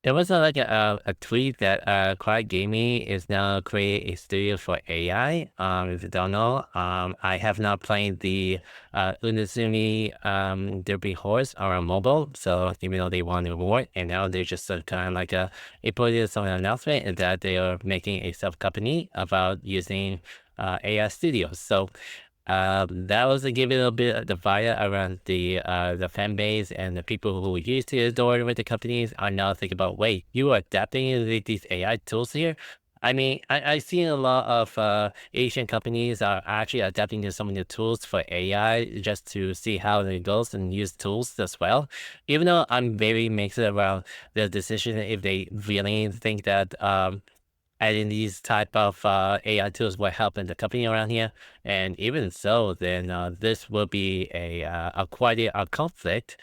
There was a tweet that Quiet Gaming is now create a studio for AI. If you don't know, I have not played the Unizumi Derby Horse on mobile. So even though they won the award, and now they're just sort of kind of like a put this on an announcement that they are making a self company about using AI studios. So that was to give it a bit of the fire around the fan base and the people who used to adore with the companies are now thinking about, wait, you are adapting these AI tools here? I mean, I've seen a lot of Asian companies are actually adapting to some of the tools for AI just to see how it goes and use tools as well. Even though I'm very mixed around the decision if they really think that adding these type of AI tools will help in the company around here. And even so, then this will be a quite a conflict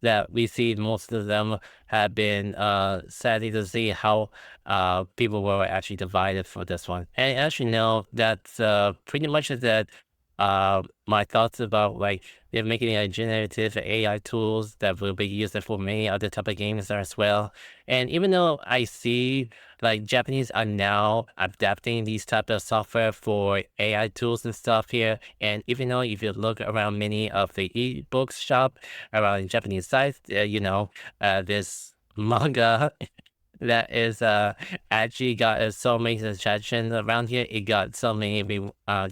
that we see. Most of them have been sadly to see how people were actually divided for this one. And actually, no, that's pretty much that. My thoughts about like they're making a generative AI tools that will be used for many other type of games as well. And even though I see like Japanese are now adapting these type of software for AI tools and stuff here. And even though if you look around many of the ebooks shop around Japanese sites, this manga that is actually got so many suggestions around here. It got so many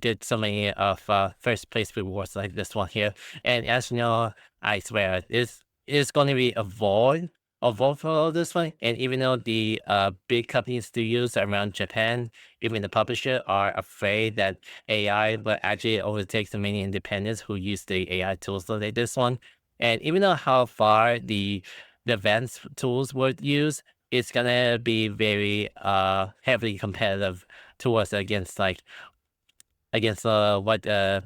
did so many of first place rewards like this one here. And as you know, I swear this is going to be evolve for all this one. And even though the big company studios around Japan, even the publisher are afraid that AI will actually overtake the many independents who use the AI tools like this one. And even though how far the advanced tools would use, it's gonna be very heavily competitive towards against what a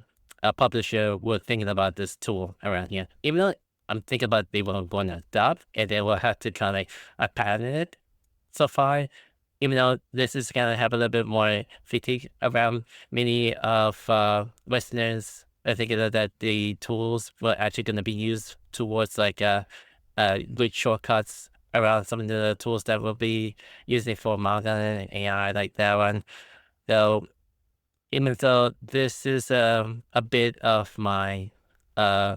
publisher was thinking about this tool around here. Even though I'm thinking about they were going to adopt and they will have to kind of like patent it so far. Even though this is gonna have a little bit more fatigue around many of Westerners, I think that the tools were actually going to be used towards good shortcuts around some of the tools that will be using for manga and AI like that one. So even though this is a bit of my uh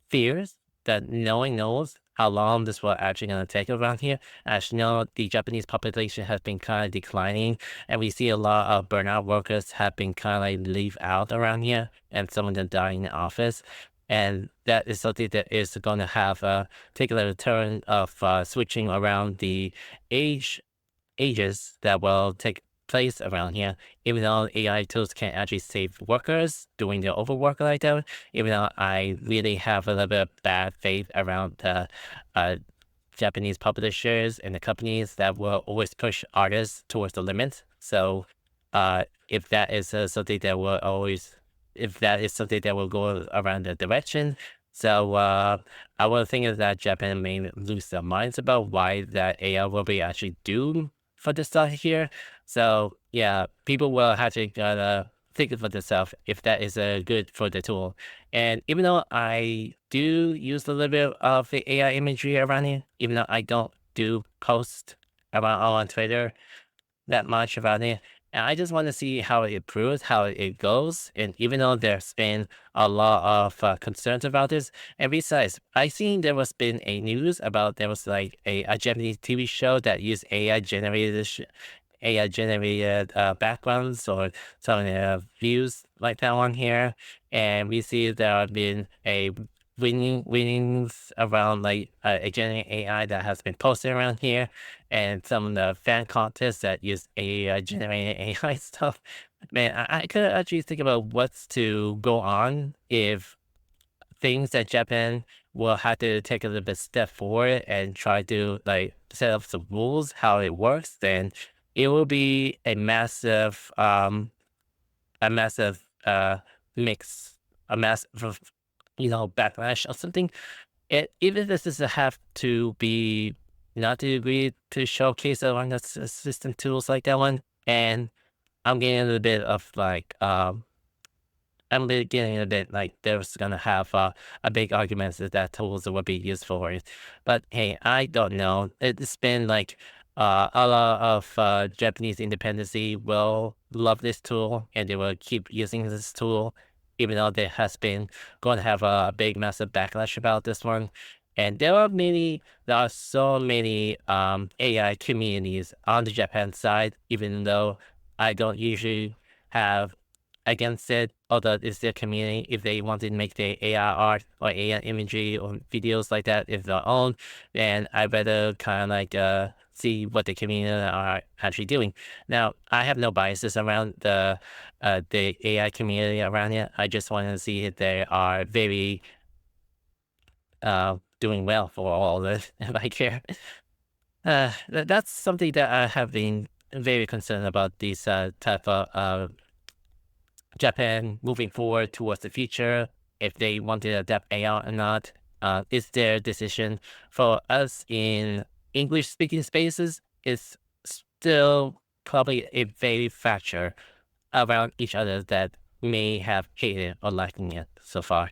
fears that no one knows how long this will actually going to take around here. As you know, the Japanese population has been kind of declining, and we see a lot of burnout workers have been kind of like leave out around here, and some of them dying in office. And that is something that is going to have take a little turn of switching around the age ages that will take place around here, even though AI tools can actually save workers doing their overwork like that, even though I really have a little bit of bad faith around the uh, Japanese publishers and the companies that will always push artists towards the limit. So, if that is something that will always, if that is something that will go around the direction, so I was thinking that Japan may lose their minds about why that AI will be actually doomed for this stuff here. So yeah, people will have to think for themselves if that is good for the tool. And even though I do use a little bit of the AI imagery around it, even though I don't do post about on Twitter that much about it, and I just want to see how it improves, how it goes. And even though there's been a lot of concerns about this, and besides, I seen there was been a news about there was like a Japanese TV show that used AI generated backgrounds or some views like that one here, and we see there have been a winnings around like a generated AI that has been posted around here, and some of the fan contests that use AI generated AI stuff. Man, I could actually think about what's to go on if things that Japan will have to take a little bit step forward and try to like set up some rules how it works, then it will be a massive mix, a massive backlash or something. Even if this is a have to be not to agree to showcase around the system tools like that one, and I'm getting a little bit of like I'm beginning a bit like there's gonna have a big argument that tools will be used for it. But hey, I don't know. It's been like a lot of Japanese independency will love this tool and they will keep using this tool, even though there has been going to have a big massive backlash about this one. And there are so many AI communities on the Japan side, even though I don't usually have against it, although it's their community. If they wanted to make their AI art or AI imagery or videos like that if their own, then I better kind of like see what the community are actually doing. Now, I have no biases around the AI community around here. I just want to see if they are very doing well for all of this, if I care. That's something that I have been very concerned about these type of Japan moving forward towards the future, if they want to adapt AI or not, is their decision. For us in English speaking spaces, is still probably a very factor around each other that may have hated or liking it so far.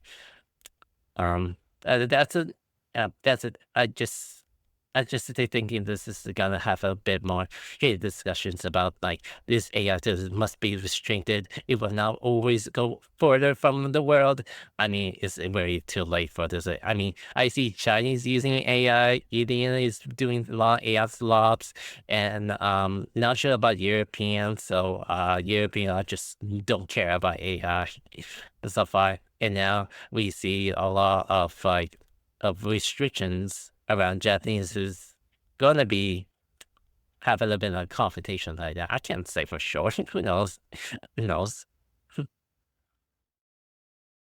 Um, that's it. That's it. I just stay thinking this is gonna have a bit more heated discussions about like this AI must be restricted. It will not always go further from the world. I mean, it's very too late for this. I mean, I see Chinese using AI. India is doing a lot of AI slops, and not sure about Europeans. So European I just don't care about AI so far. And now we see a lot of like of restrictions around Japanese who's gonna be have a little bit of confrontation like that. I can't say for sure. Who knows? Who knows?